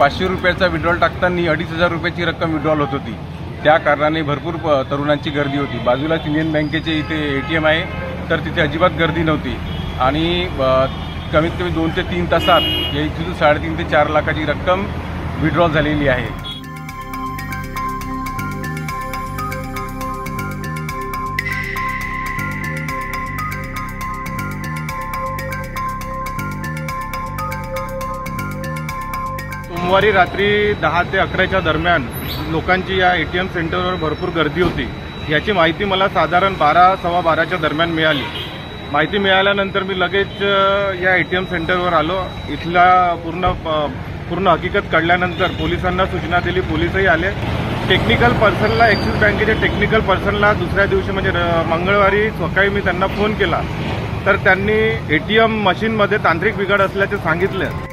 500 रुपयाचा विड्रॉल टाकताना 2,500 रुपयाची रक्कम विड्रॉल होत होती। त्या कारणाने भरपूर तरुणांची गर्दी होती। बाजूलाच इंडियन बँकेचे इथे ATM आहे, तर तिथे अजिबात गर्दी नव्हती आणि कमीत कमी 2 ते 3 तासात या इथून 3.5 ते 4 लाखाची रक्कम विड्रॉल झालेली आहे। सोमवारी रात्री 10 ते 11च्या दरम्यान लोकांची या ATM सेंटरवर भरपूर गर्दी होती। याची माहिती मला साधारण 12-12:15च्या दरम्यान मिळाली। माहिती मिळाल्यानंतर मी लगेच या ATM सेंटरवर आलो। इथला पूर्ण हकीकत कळल्यानंतर पोलिसांना सूचना दिली। पोलीसही आले। टेक्निकल पर्सनला, ॲक्सिस बँकेच्या टेक्निकल पर्सनला दुसऱ्या दिवशी म्हणजे मंगळवारी सकाळी मी त्यांना फोन केला, तर त्यांनी ATM मशीनमध्ये तांत्रिक बिघाड असल्याचे सांगितलं।